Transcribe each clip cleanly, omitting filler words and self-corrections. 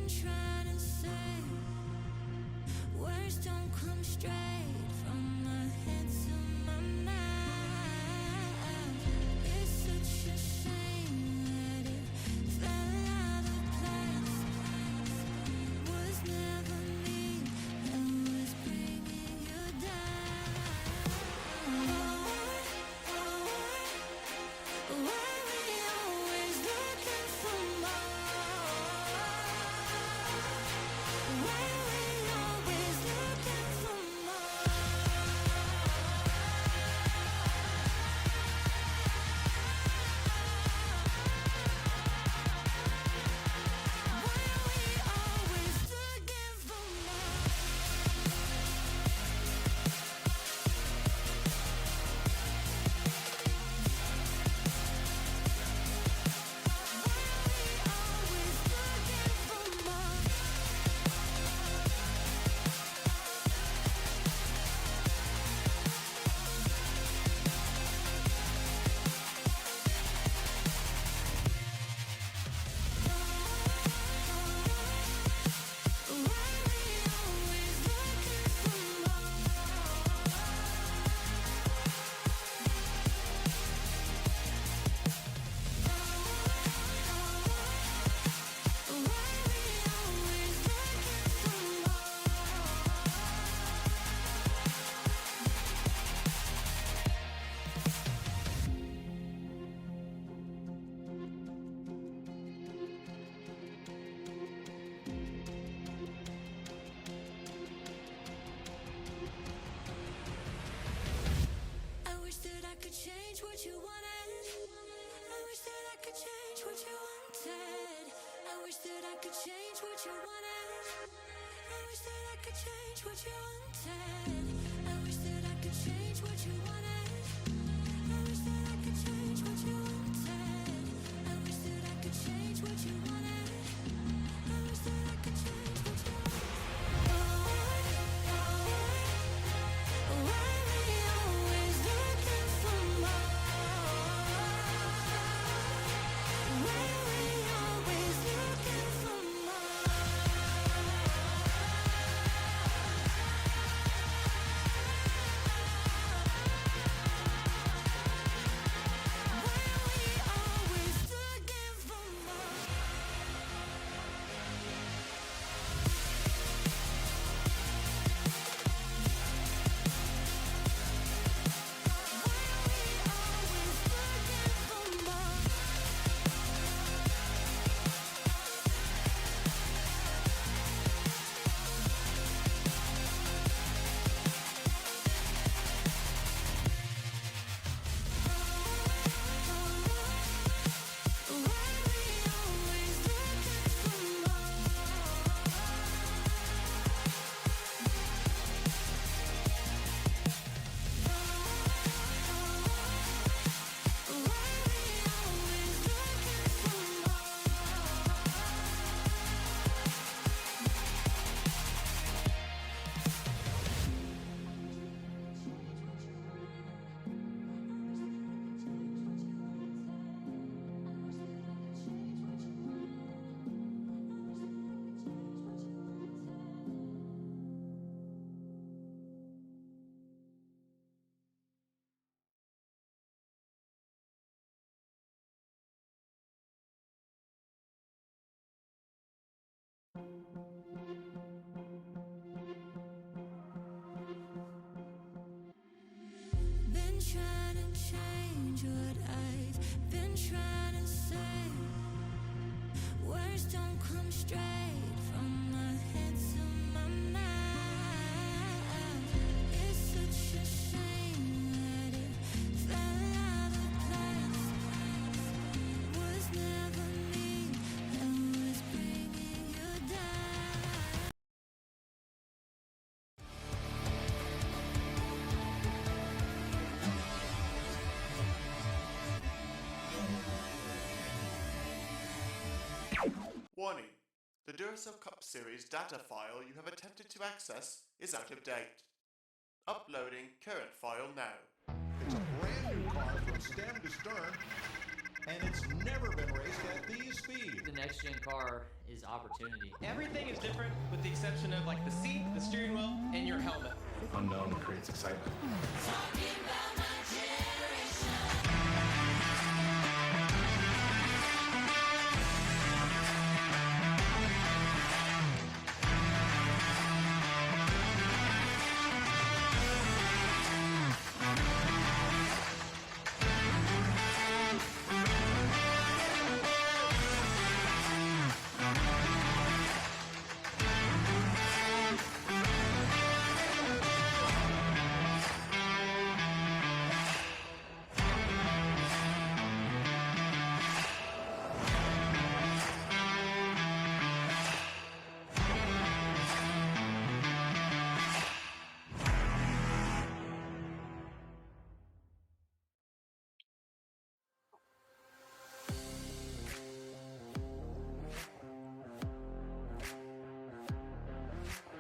trying to say words don't come straight from my head to my mouth. It's such a shame that it fell out of place. Was never me that was bringing you down. Why we always looking for more? Why we always looking for more? Why we always looking for more? Always looking for more. Why we always looking for more? Why we always looking for I wish that I could change what you wanted. I wish that I could change what you wanted. I wish that I could change what you wanted. I wish that I could change what you wanted. I wish that I could change what you wanted. I wish that I could change what you wanted. I wish that I could change what you wanted. I wish that I could change what you Why we always looking for more? Why we always looking for more? Been trying to change what I've been trying to say. Words don't come straight from my head to my mouth. It's such a shame that it fell out of place. Was never me that was bringing you down. Warning. The Duracell Cup Series data file you have attempted to access is out of date. Uploading current file now. It's a brand new car from stem to stern, and it's never been raced at these speeds. The next gen car is opportunity. Everything is different with the exception of like the seat, the steering wheel, and your helmet. Unknown creates excitement.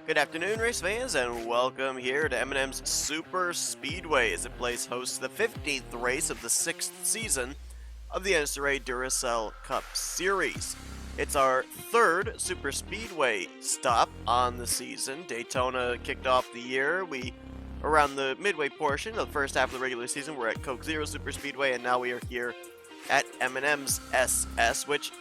Good afternoon, race fans, and welcome here to M&M's Super Speedway as it plays host to the 15th race of the 6th season of the NNSCRA Duracell Cup Series. It's our third Super Speedway stop on the season. Daytona kicked off the year. Around the midway portion of the first half of the regular season, we're at Coke Zero Super Speedway, and now we are here at M&M's SS, which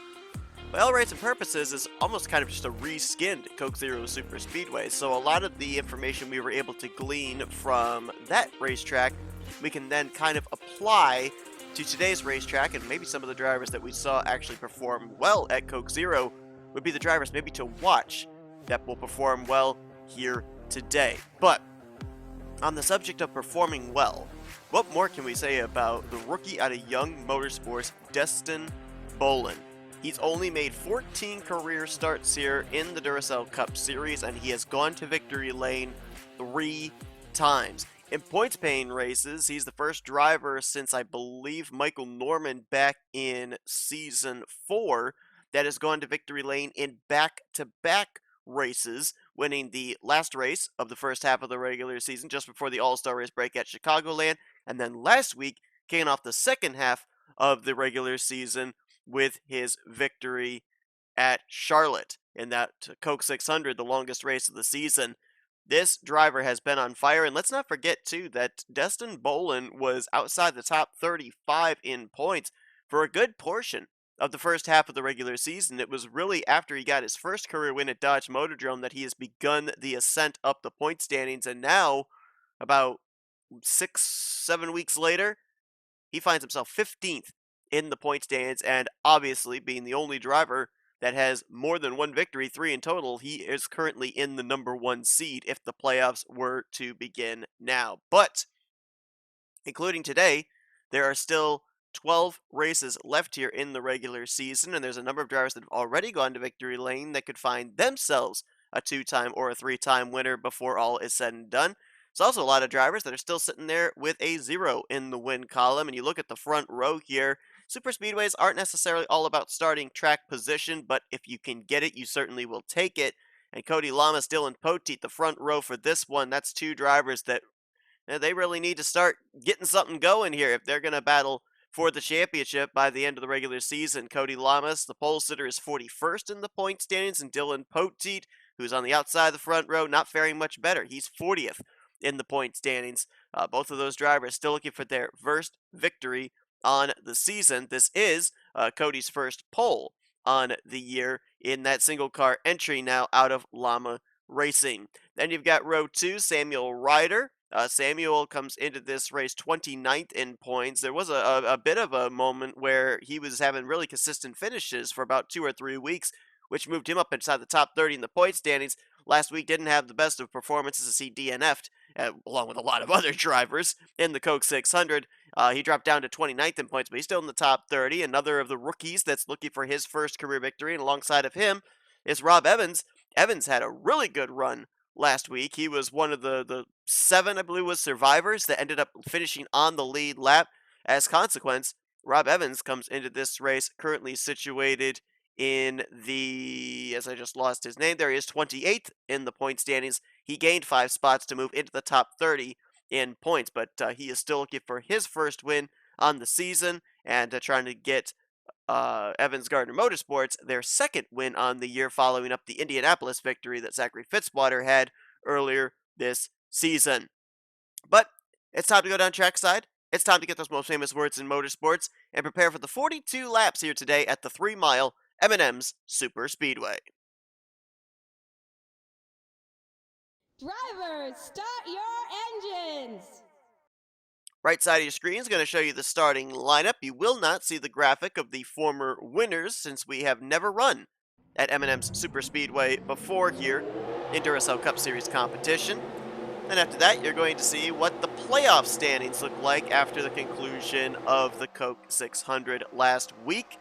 by all rights and purposes, is almost kind of just a reskinned Coke Zero Super Speedway. So a lot of the information we were able to glean from that racetrack, we can then kind of apply to today's racetrack, and maybe some of the drivers that we saw actually perform well at Coke Zero would be the drivers maybe to watch that will perform well here today. But on the subject of performing well, what more can we say about the rookie out of Young Motorsports, Destin Bolin? He's only made 14 career starts here in the Duracell Cup Series, and he has gone to victory lane 3 times. In points-paying races, he's the first driver since, I believe, Michael Norman back in Season 4 that has gone to victory lane in back-to-back races, winning the last race of the first half of the regular season just before the All-Star race break at Chicagoland, and then last week, kicking off the second half of the regular season with his victory at Charlotte in that Coke 600, the longest race of the season. This driver has been on fire, and let's not forget, too, that Destin Bolin was outside the top 35 in points for a good portion of the first half of the regular season. It was really after he got his first career win at Dodge Motordrome that he has begun the ascent up the point standings, and now, about 6-7 weeks later, he finds himself 15th in the point standings, and obviously being the only driver that has more than one victory, 3 in total, he is currently in the number 1 seed if the playoffs were to begin now. But, including today, there are still 12 races left here in the regular season, and there's a number of drivers that have already gone to victory lane that could find themselves a 2-time or a 3-time winner before all is said and done. There's also a lot of drivers that are still sitting there with a 0 in the win column, and you look at the front row here. Super speedways aren't necessarily all about starting track position, but if you can get it, you certainly will take it. And Cody Lamas, Dylan Poteet, the front row for this one, that's 2 drivers that they really need to start getting something going here if they're going to battle for the championship by the end of the regular season. Cody Lamas, the pole sitter, is 41st in the point standings, and Dylan Poteet, who's on the outside of the front row, not faring much better. He's 40th in the point standings. Both of those drivers still looking for their first victory on the season. This is Cody's first pole on the year in that single car entry now out of Llama Racing. Then you've got row 2, Samuel Ryder. Samuel comes into this race 29th in points. There was a bit of a moment where he was having really consistent finishes for about 2 or 3 weeks, which moved him up inside the top 30 in the point standings. Last week didn't have the best of performances as he DNF'd, along with a lot of other drivers in the Coke 600. He dropped down to 29th in points, but he's still in the top 30. Another of the rookies that's looking for his first career victory, and alongside of him is Rob Evans. Evans had a really good run last week. He was one of the 7, I believe, was survivors that ended up finishing on the lead lap. As consequence, Rob Evans comes into this race currently situated in the, as I just lost his name, there he is, 28th in the point standings. He gained 5 spots to move into the top 30 in points, but he is still looking for his first win on the season and trying to get Evans Gardner Motorsports their second win on the year, following up the Indianapolis victory that Zachary Fitzwater had earlier this season. But it's time to go down trackside. It's time to get those most famous words in motorsports and prepare for the 42 laps here today at the 3-mile M&Ms Super Speedway. Drivers, start your engines! Right side of your screen is going to show you the starting lineup. You will not see the graphic of the former winners since we have never run at M&M's Super Speedway before here in Duracell Cup Series competition. And after that, you're going to see what the playoff standings look like after the conclusion of the Coke 600 last week.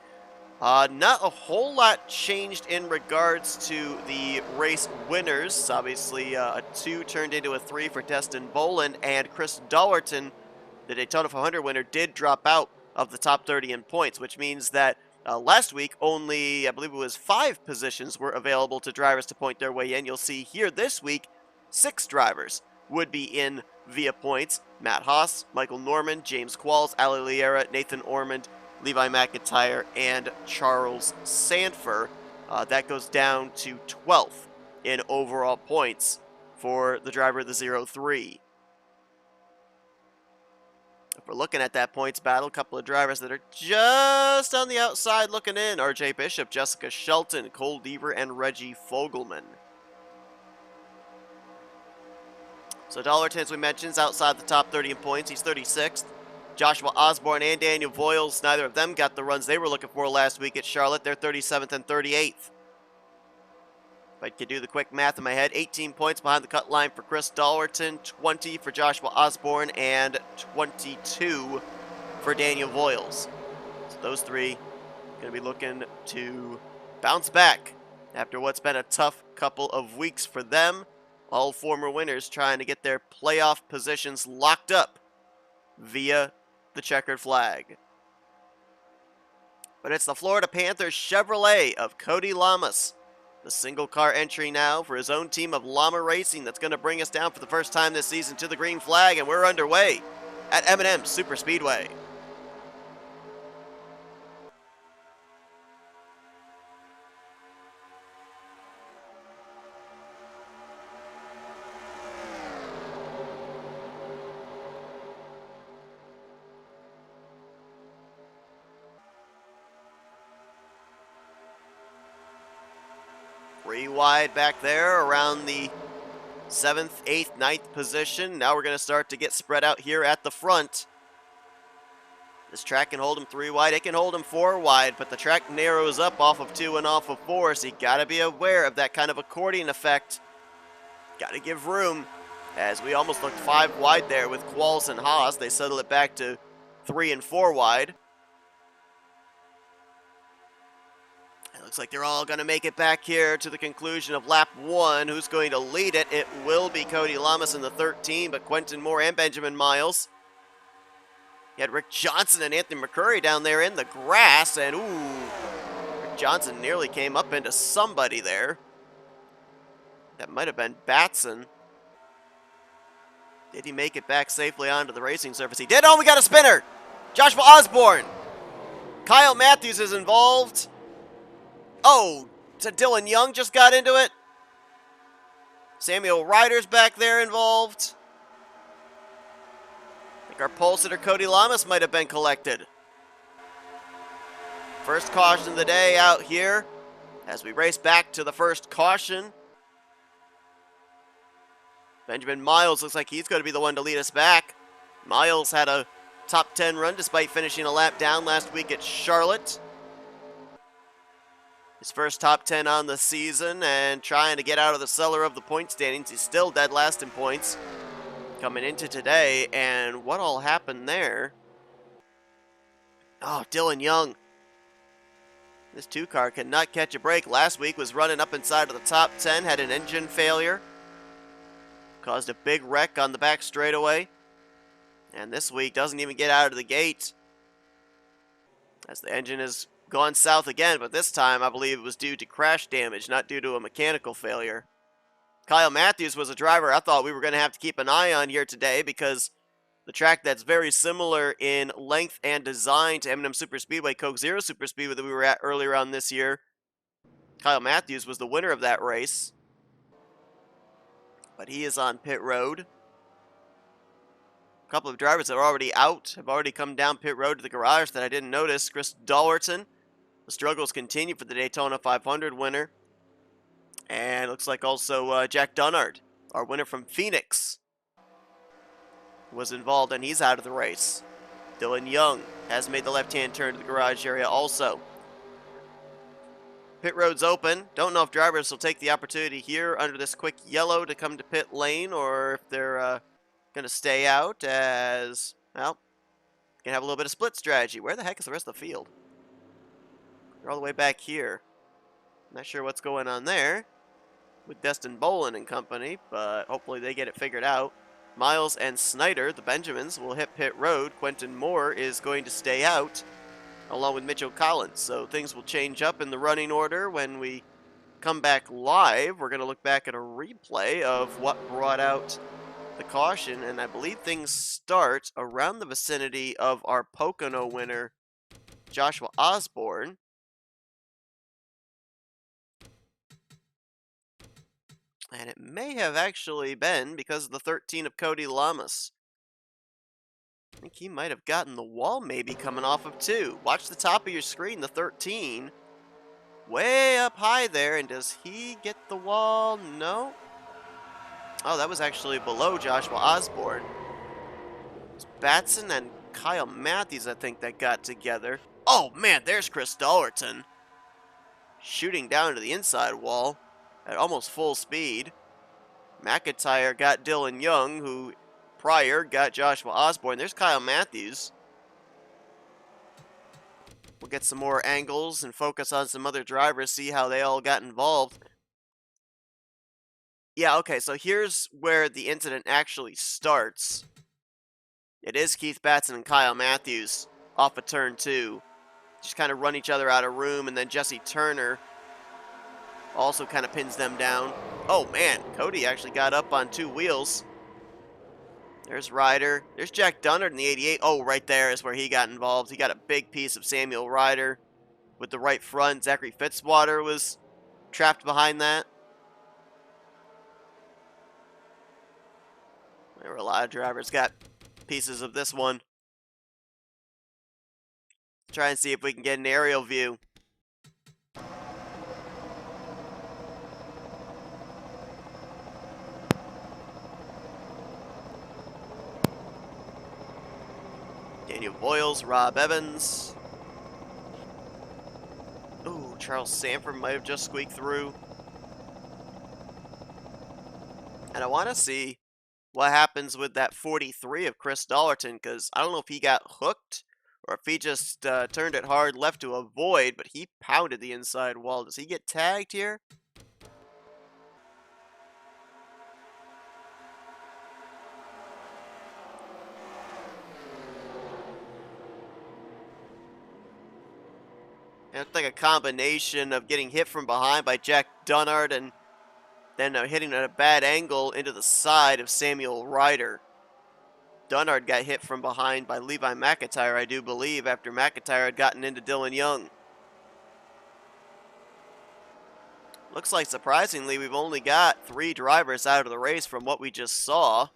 Not a whole lot changed in regards to the race winners. Obviously, a 2 turned into a 3 for Destin Boland, and Chris Dollerton, the Daytona 500 winner, did drop out of the top 30 in points, which means that last week only, I believe it was 5 positions were available to drivers to point their way in. You'll see here this week, 6 drivers would be in via points. Matt Haas, Michael Norman, James Qualls, Ali Liera, Nathan Ormond, Levi McIntyre, and Charles Sanford. That goes down to 12th in overall points for the driver of the 03. If we're looking at that points battle, a couple of drivers that are just on the outside looking in. RJ Bishop, Jessica Shelton, Cole Deaver, and Reggie Fogelman. So Dollerton, as we mentioned, is outside the top 30 in points. He's 36th. Joshua Osborne and Daniel Voiles, neither of them got the runs they were looking for last week at Charlotte. They're 37th and 38th. If I could do the quick math in my head, 18 points behind the cut line for Chris Dollerton, 20 for Joshua Osborne, and 22 for Daniel Voiles. So those three going to be looking to bounce back after what's been a tough couple of weeks for them. All former winners trying to get their playoff positions locked up via the checkered flag. But it's the Florida Panthers Chevrolet of Cody Lamas, the single car entry now for his own team of Llama Racing that's going to bring us down for the first time this season to the green flag, and we're underway at M&M's Super Speedway. Three wide back there around the 7th, 8th, 9th position. Now we're going to start to get spread out here at the front. This track can hold him 3 wide. It can hold him 4 wide, but the track narrows up off of 2 and off of 4, so you got to be aware of that kind of accordion effect. Got to give room, as we almost looked 5 wide there with Qualls and Haas. They settle it back to 3 and 4 wide. Looks like they're all going to make it back here to the conclusion of lap 1. Who's going to lead it? It will be Cody Lamas in the 13, but Quentin Moore and Benjamin Miles. You had Rick Johnson and Anthony McCurry down there in the grass, and Rick Johnson nearly came up into somebody there. That might have been Batson. Did he make it back safely onto the racing surface? He did. Oh, we got a spinner! Joshua Osborne! Kyle Matthews is involved. Oh, so Dylan Young just got into it. Samuel Ryder's back there involved. I think our pole sitter Cody Lamas might have been collected. First caution of the day out here as we race back to the first caution. Benjamin Miles looks like he's going to be the one to lead us back. Miles had a top 10 run despite finishing a lap down last week at Charlotte. His first top 10 on the season and trying to get out of the cellar of the point standings. He's still dead last in points coming into today. And what all happened there? Oh, Dylan Young. This 2-car cannot catch a break. Last week was running up inside of the top 10, had an engine failure. Caused a big wreck on the back straightaway. And this week doesn't even get out of the gate, as the engine is gone south again, but this time I believe it was due to crash damage, not due to a mechanical failure. Kyle Matthews was a driver I thought we were going to have to keep an eye on here today because The track that's very similar in length and design to M&M Super Speedway, Coke Zero Super Speedway that we were at earlier on this year. Kyle Matthews was the winner of that race. But he is on pit road. A couple of drivers that are already out have already come down pit road to the garage that I didn't notice. Chris Dollerton. The struggles continue for the Daytona 500 winner. And looks like also Jack Dunnard, our winner from Phoenix, was involved, and he's out of the race. Dylan Young has made the left-hand turn to the garage area also. Pit road's open. Don't know if drivers will take the opportunity here under this quick yellow to come to pit lane, or if they're going to stay out as, well, can have a little bit of split strategy. Where the heck is the rest of the field? They're all the way back here. Not sure what's going on there with Destin Bolin and company, but hopefully they get it figured out. Miles and Snyder, the Benjamins, will hit pit road. Quentin Moore is going to stay out, along with Mitchell Collins. So things will change up in the running order when we come back live. We're going to look back at a replay of what brought out the caution, and I believe things start around the vicinity of our Pocono winner, Joshua Osborne. And it may have actually been because of the 13 of Cody Lamas. I think he might have gotten the wall maybe coming off of 2. Watch the top of your screen, the 13. Way up high there, and does he get the wall? No. Oh, that was actually below Joshua Osborne. It's Batson and Kyle Matthews, I think, that got together. Oh, man, there's Chris Dollerton. Shooting down to the inside wall at almost full speed. McIntyre got Dylan Young, who prior got Joshua Osborne. There's Kyle Matthews. We'll get some more angles and focus on some other drivers, see how they all got involved. Yeah, okay, so here's where the incident actually starts. It is Keith Batson and Kyle Matthews off of turn 2. Just kind of run each other out of room, and then Jesse Turner also kind of pins them down. Oh, man, Cody actually got up on 2 wheels. There's Ryder. There's Jack Dunnard in the 88. Oh, right there is where he got involved. He got a big piece of Samuel Ryder with the right front. Zachary Fitzwater was trapped behind that. There were a lot of drivers got pieces of this one. Try and see if we can get an aerial view. Daniel Boyles, Rob Evans. Ooh, Charles Sanford might have just squeaked through. And I want to see what happens with that 43 of Chris Dollerton, because I don't know if he got hooked or if he just turned it hard left to avoid, but he pounded the inside wall. Does he get tagged here? It's like a combination of getting hit from behind by Jack Dunnard and then hitting at a bad angle into the side of Samuel Ryder. Dunnard got hit from behind by Levi McIntyre, I do believe, after McIntyre had gotten into Dylan Young. Looks like, surprisingly, we've only got 3 drivers out of the race from what we just saw.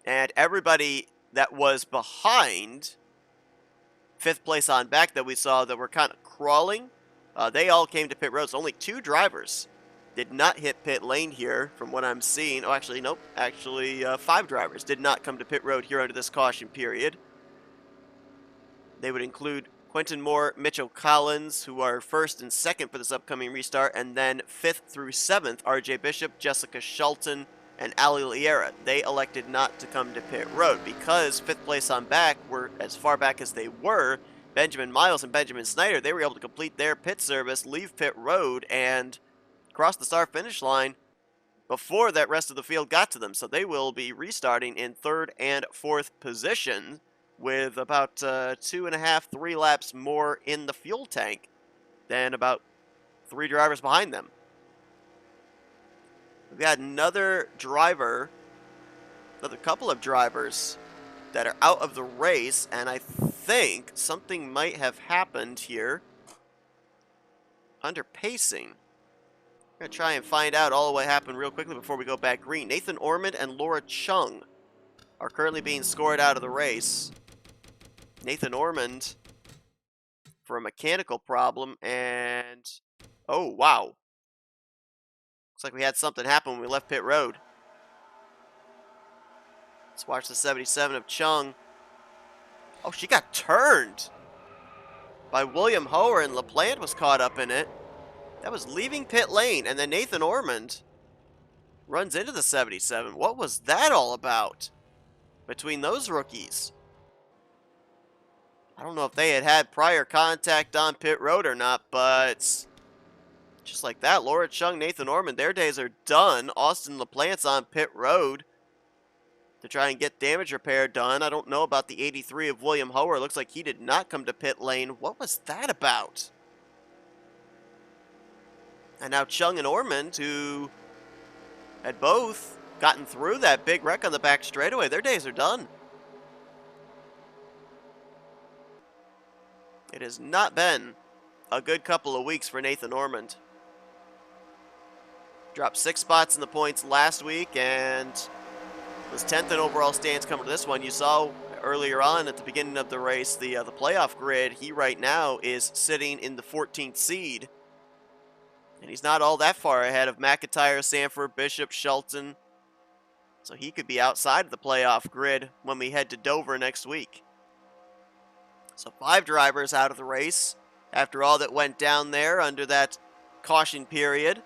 And everybody that was behind 5th place on back that we saw that were kind of crawling, they all came to pit road. So only 2 drivers did not hit pit lane here from what I'm seeing. Oh, actually, nope. Actually, 5 drivers did not come to pit road here under this caution period. They would include Quentin Moore, Mitchell Collins, who are 1st and 2nd for this upcoming restart, and then 5th through 7th, RJ Bishop, Jessica Shelton, and Ali Liera. They elected not to come to pit road because 5th place on back were as far back as they were. Benjamin Miles and Benjamin Snyder, they were able to complete their pit service, leave pit road, and cross the start finish line before that rest of the field got to them. So they will be restarting in 3rd and 4th position with about 2.5, 3 laps more in the fuel tank than about 3 drivers behind them. We've got another driver another couple of drivers that are out of the race, and I think something might have happened here. Under pacing. I'm going to try and find out all of what happened real quickly before we go back green. Nathan Ormond and Laura Chung are currently being scored out of the race. Nathan Ormond for a mechanical problem, and oh, wow. Looks like we had something happen when we left pit road. Let's watch the 77 of Chung. Oh, she got turned by William Hoer, and LaPlante was caught up in it. That was leaving pit lane, and then Nathan Ormond runs into the 77. What was that all about between those rookies? I don't know if they had prior contact on pit road or not, but just like that, Laura Chung, Nathan Ormond, their days are done. Austin LaPlante's on pit road to try and get damage repair done. I don't know about the 83 of William Hoer. Looks like he did not come to pit lane. What was that about? And now Chung and Ormond, who had both gotten through that big wreck on the back straightaway, their days are done. It has not been a good couple of weeks for Nathan Ormond. Dropped 6 spots in the points last week and was 10th in overall stands coming to this one. You saw earlier on at the beginning of the race, the playoff grid, he right now is sitting in the 14th seed. And he's not all that far ahead of McIntyre, Sanford, Bishop, Shelton. So he could be outside of the playoff grid when we head to Dover next week. So 5 drivers out of the race after all that went down there under that caution period.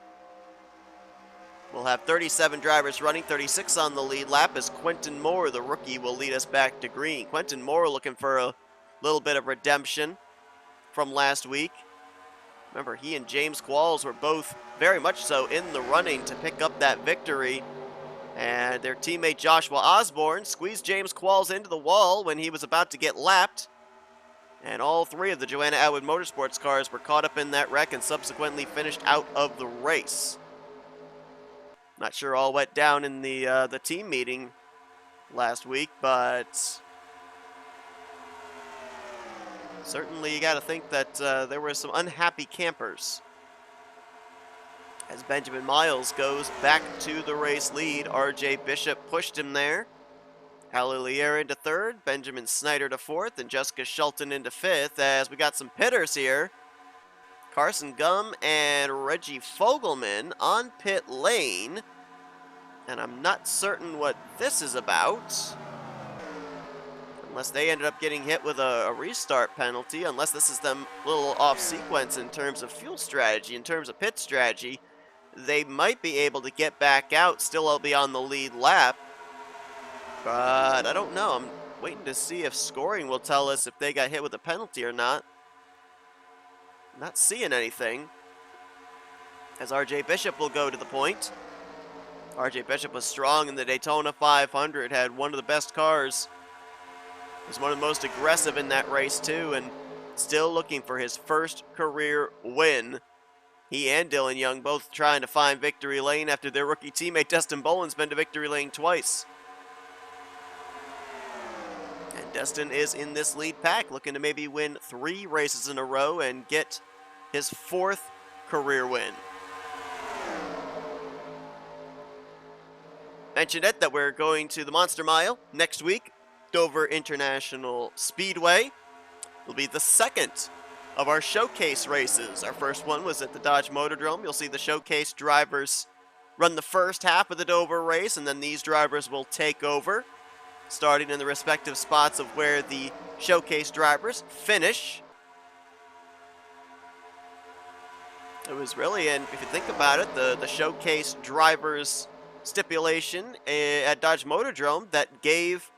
We'll have 37 drivers running, 36 on the lead lap as Quentin Moore, the rookie, will lead us back to green. Quentin Moore looking for a little bit of redemption from last week. Remember, he and James Qualls were both very much so in the running to pick up that victory. And their teammate Joshua Osborne squeezed James Qualls into the wall when he was about to get lapped. And all 3 of the Joanna Atwood Motorsports cars were caught up in that wreck and subsequently finished out of the race. Not sure all went down in the team meeting last week, but certainly you got to think that there were some unhappy campers. As Benjamin Miles goes back to the race lead, RJ Bishop pushed him there. Halle Lier into 3rd, Benjamin Snyder to 4th, and Jessica Shelton into 5th, as we got some pitters here. Carson Gum and Reggie Fogelman on pit lane. And I'm not certain what this is about. Unless they ended up getting hit with a restart penalty. Unless this is them a little off sequence in terms of fuel strategy, in terms of pit strategy. They might be able to get back out, still be on the lead lap. But I don't know. I'm waiting to see if scoring will tell us if they got hit with a penalty or not. Not seeing anything. As RJ Bishop will go to the point. RJ Bishop was strong in the Daytona 500, had one of the best cars. Was one of the most aggressive in that race too, and still looking for his first career win. He and Dylan Young both trying to find victory lane after their rookie teammate Destin Boland's been to victory lane twice. And Destin is in this lead pack, looking to maybe win 3 races in a row and get his 4th career win. Mentioned it that we're going to the Monster Mile next week, Dover International Speedway. Will be the 2nd of our showcase races. Our first one was at the Dodge Motordrome. You'll see the showcase drivers run the first half of the Dover race, and then these drivers will take over, starting in the respective spots of where the showcase drivers finish. It was really, and if you think about it, the showcase drivers stipulation at Dodge Motordrome that gave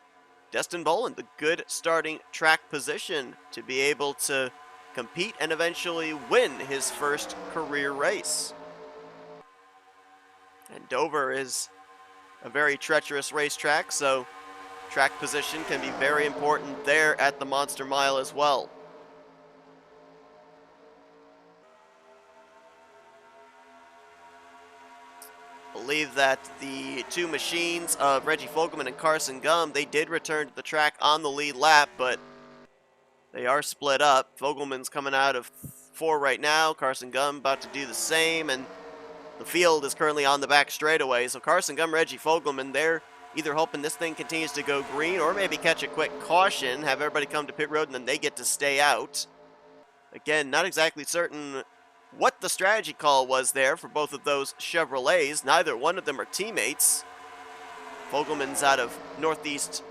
Destin Boland the good starting track position to be able to compete and eventually win his first career race. And Dover is a very treacherous racetrack, so track position can be very important there at the Monster Mile as well. believe that the two machines of Reggie Fogelman and Carson Gum, they did return to the track on the lead lap, but they are split up. Fogelman's coming out of 4 right now. Carson Gum about to do the same, and the field is currently on the back straightaway. So Carson Gum, Reggie Fogelman, they're either hoping this thing continues to go green or maybe catch a quick caution, have everybody come to pit road, and then they get to stay out. Again, not exactly certain what the strategy call was there for both of those Chevrolets. Neither one of them are teammates. Fogelman's out of Northeast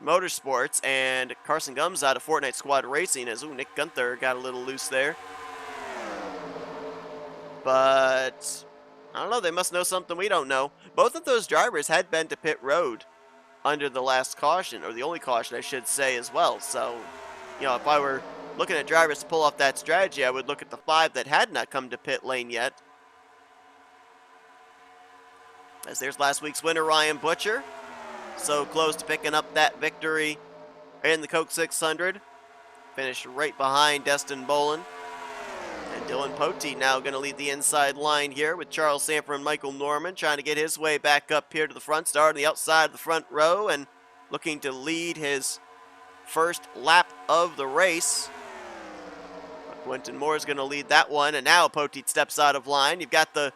Motorsports, and Carson Gum's out of Fortnite Squad Racing, as Nick Gunther got a little loose there. But I don't know, they must know something we don't know. Both of those drivers had been to pit road under the last caution, or the only caution I should say as well. So, you know, if I were looking at drivers to pull off that strategy, I would look at the 5 that had not come to pit lane yet. As there's last week's winner, Ryan Butcher. So close to picking up that victory in the Coke 600. Finished right behind Destin Bolin. And Dylan Poteet now going to lead the inside line here with Charles Sanford and Michael Norman trying to get his way back up here to the front, starting the outside of the front row and looking to lead his first lap of the race. Quentin Moore is going to lead that one, and now Poteet steps out of line. You've got the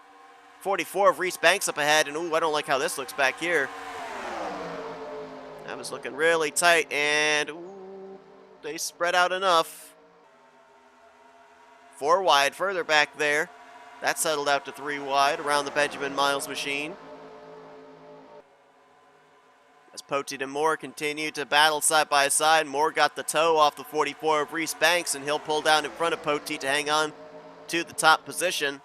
44 of Reese Banks up ahead, and ooh, I don't like how this looks back here. That was looking really tight, and ooh, they spread out enough. 4 wide further back there. That settled out to 3 wide around the Benjamin Miles machine. As Poteet and Moore continue to battle side by side, Moore got the toe off the 44 of Reese Banks, and he'll pull down in front of Poteet to hang on to the top position.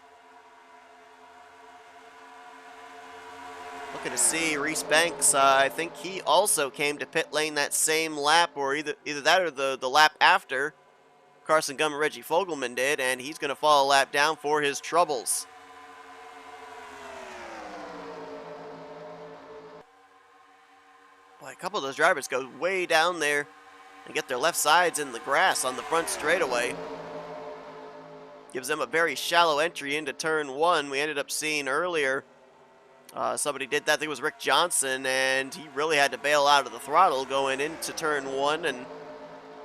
Looking to see Reese Banks, I think he also came to pit lane that same lap, or either that or the lap after Carson Gum and Reggie Fogelman did, and he's going to fall a lap down for his troubles. Boy, a couple of those drivers go way down there and get their left sides in the grass on the front straightaway. Gives them a very shallow entry into turn 1. We ended up seeing earlier somebody did that. I think it was Rick Johnson, and he really had to bail out of the throttle going into turn 1 and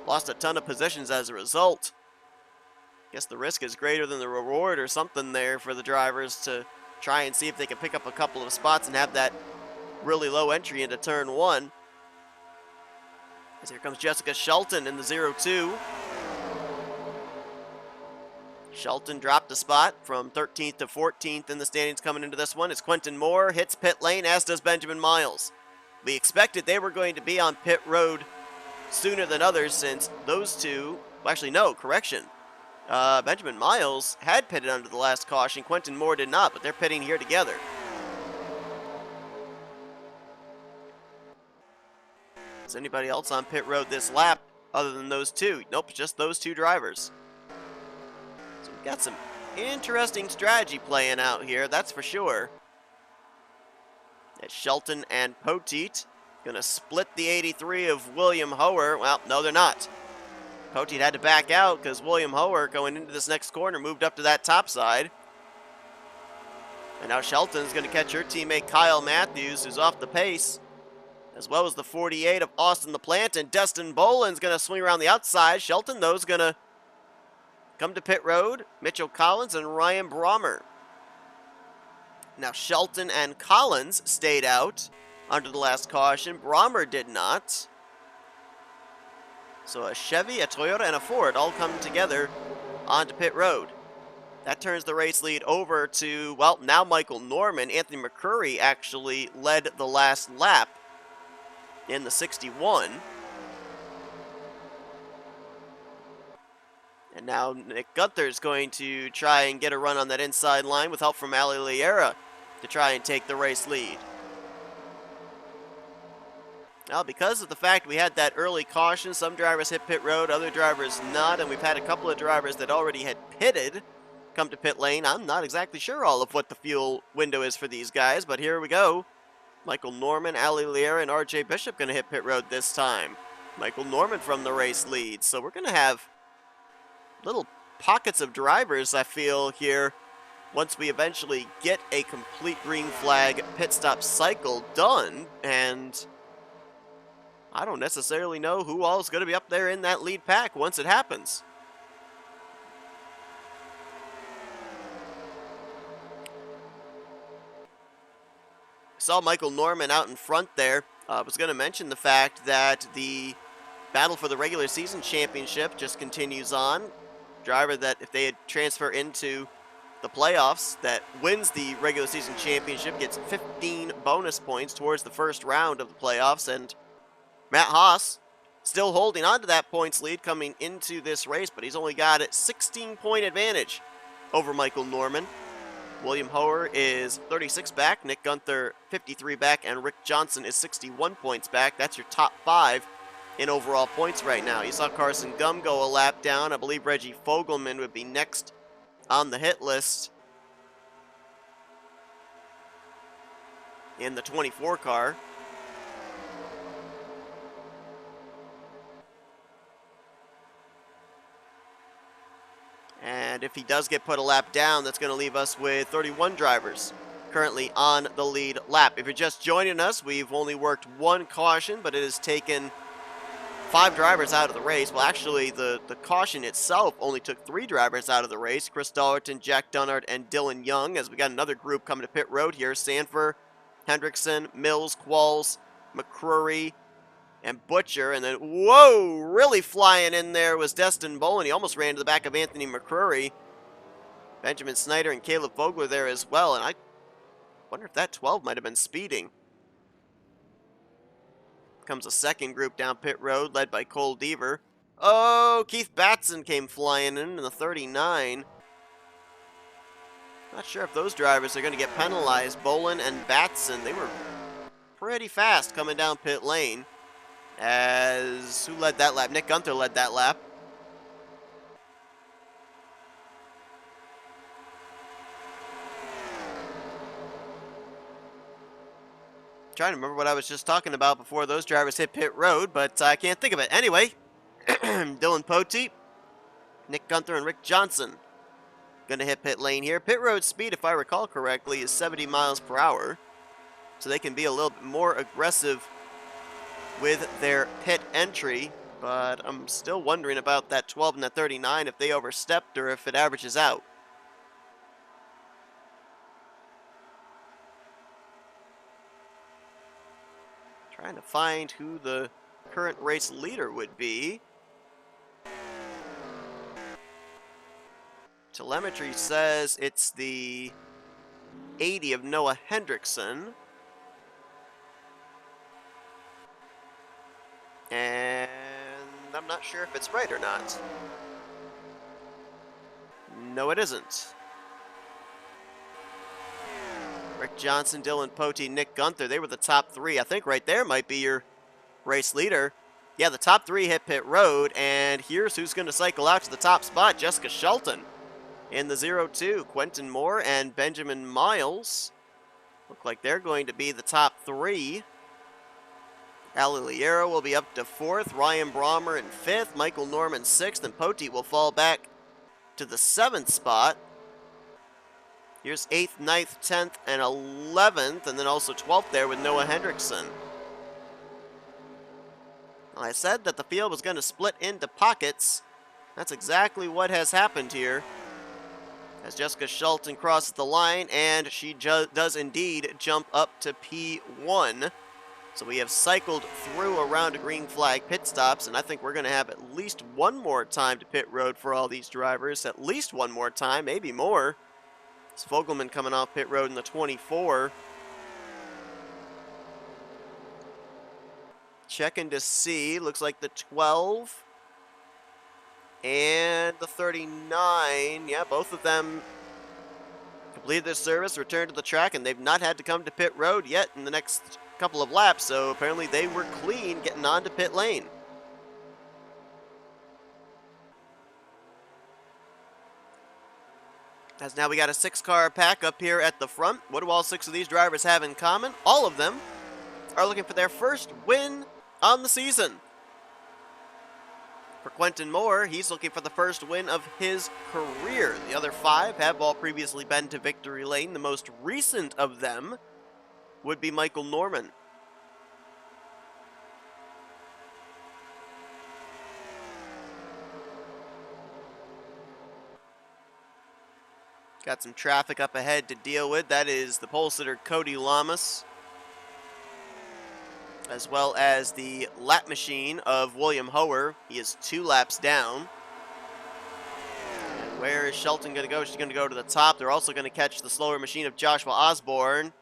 lost a ton of positions as a result. Guess the risk is greater than the reward or something there for the drivers to try and see if they can pick up a couple of spots and have that really low entry into turn 1. As here comes Jessica Shelton in the 0-2. Shelton dropped a spot from 13th to 14th in the standings coming into this one as Quentin Moore hits pit lane, as does Benjamin Miles. We expected they were going to be on pit road sooner than others, since those two, well, actually no, correction. Benjamin Miles had pitted under the last caution. Quentin Moore did not, but they're pitting here together. Is anybody else on pit road this lap other than those two? Nope, just those two drivers. So we've got some interesting strategy playing out here, that's for sure. It's Shelton and Poteet going to split the 83 of William Hoer. Well, no, they're not. Poteet had to back out because William Hoer, going into this next corner, moved up to that top side. And now Shelton's going to catch her teammate Kyle Matthews, who's off the pace, as well as the 48 of Austin LaPlante, and Destin Boland's going to swing around the outside. Shelton, though, is going to come to pit road. Mitchell Collins and Ryan Brommer. Now Shelton and Collins stayed out under the last caution. Brommer did not. So a Chevy, a Toyota, and a Ford all come together onto pit road. That turns the race lead over to, well, now Michael Norman. Anthony McCurry actually led the last lap in the 61. And now Nick Gunther is going to try and get a run on that inside line with help from Ali Liera to try and take the race lead. Now, because of the fact we had that early caution, some drivers hit pit road, other drivers not, and we've had a couple of drivers that already had pitted come to pit lane. I'm not exactly sure all of what the fuel window is for these guys, but here we go. Michael Norman, Ali Liera, and RJ Bishop going to hit pit road this time. Michael Norman from the race lead, so we're going to have little pockets of drivers, I feel, here once we eventually get a complete green flag pit stop cycle done, and I don't necessarily know who all is going to be up there in that lead pack once it happens. Saw Michael Norman out in front there. I was going to mention the fact that the battle for the regular season championship just continues on. Driver that, if they transfer into the playoffs, that wins the regular season championship gets 15 bonus points towards the first round of the playoffs. And Matt Haas still holding on to that points lead coming into this race, but he's only got a 16-point advantage over Michael Norman. William Hoer is 36 back, Nick Gunther 53 back, and Rick Johnson is 61 points back. That's your top 5 in overall points right now. You saw Carson Gum go a lap down. I believe Reggie Fogelman would be next on the hit list in the 24 car. And if he does get put a lap down, that's going to leave us with 31 drivers currently on the lead lap. If you're just joining us, we've only worked 1 caution, but it has taken 5 drivers out of the race. Well, actually, the caution itself only took 3 drivers out of the race. Chris Dollerton, Jack Dunnard, and Dylan Young, as we got another group coming to pit road here. Sanford, Hendrickson, Mills, Qualls, McCrory, and Butcher. And then, whoa, really flying in there was Destin Bolin. He almost ran to the back of Anthony McCrory. Benjamin Snyder and Caleb Vogler there as well. And I wonder if that 12 might have been speeding. Comes a second group down pit road, led by Cole Deaver. Oh, Keith Batson came flying in the 39. Not sure if those drivers are going to get penalized. Bolin and Batson, they were pretty fast coming down pit lane. As, who led that lap? Nick Gunther led that lap. Trying to remember what I was just talking about before those drivers hit pit road, but I can't think of it. Anyway, Dylan Pote, Nick Gunther, and Rick Johnson going to hit pit lane here. Pit road speed, if I recall correctly, is 70 miles per hour, so they can be a little bit more aggressive with their pit entry, but I'm still wondering about that 12 and that 39, if they overstepped or if it averages out. Trying to find who the current race leader would be. Telemetry says it's the 80 of Noah Hendrickson. And I'm not sure if it's right or not. No, it isn't. Rick Johnson, Dylan Pote, Nick Gunther, they were the top 3. I think right there might be your race leader. Yeah, the top 3 hit pit road, and here's who's going to cycle out to the top spot. Jessica Shelton in the 0-2. Quentin Moore and Benjamin Miles look like they're going to be the top 3. Ali Liero will be up to 4th. Ryan Brommer in 5th. Michael Norman 6th. And Pote will fall back to the 7th spot. Here's 8th, 9th, 10th, and 11th. And then also 12th there with Noah Hendrickson. I said that the field was going to split into pockets. That's exactly what has happened here. As Jessica Shelton crosses the line, and she does indeed jump up to P1. So we have cycled through around a green flag pit stops, and I think we're going to have at least one more time to pit road for all these drivers. At least one more time, maybe more. It's Fogelman coming off pit road in the 24. Checking to see, looks like the 12 and the 39. Yeah, both of them completed their service, returned to the track, and they've not had to come to pit road yet in the next couple of laps, so apparently they were clean getting onto pit lane. As now we got a 6-car pack up here at the front. What do all 6 of these drivers have in common? All of them are looking for their first win on the season. For Quentin Moore, he's looking for the first win of his career. The other 5 have all previously been to victory lane. The most recent of them would be Michael Norman. Got some traffic up ahead to deal with. That is the pole sitter Cody Lamas, as well as the lap machine of William Hoer. He is 2 laps down. And where is Shelton going to go? She's going to go to the top. They're also going to catch the slower machine of Joshua Osborne.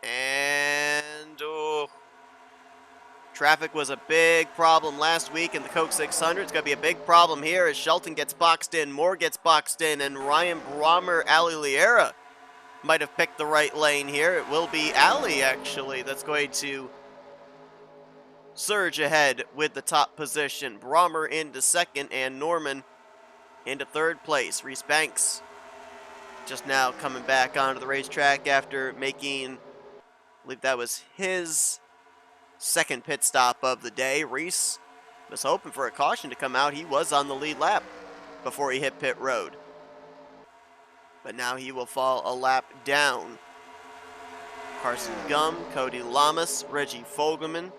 And traffic was a big problem last week in the Coke 600. It's going to be a big problem here as Shelton gets boxed in, Moore gets boxed in, and Ryan Brommer, Ali Liera might have picked the right lane here. It will be Ali, actually, that's going to surge ahead with the top position. Brommer into second, and Norman into third place. Reese Banks just now coming back onto the racetrack after making, I believe that was his second pit stop of the day. Reese was hoping for a caution to come out. He was on the lead lap before he hit pit road, but now he will fall a lap down. Carson Gum, Cody Lamas, Reggie Fogelman,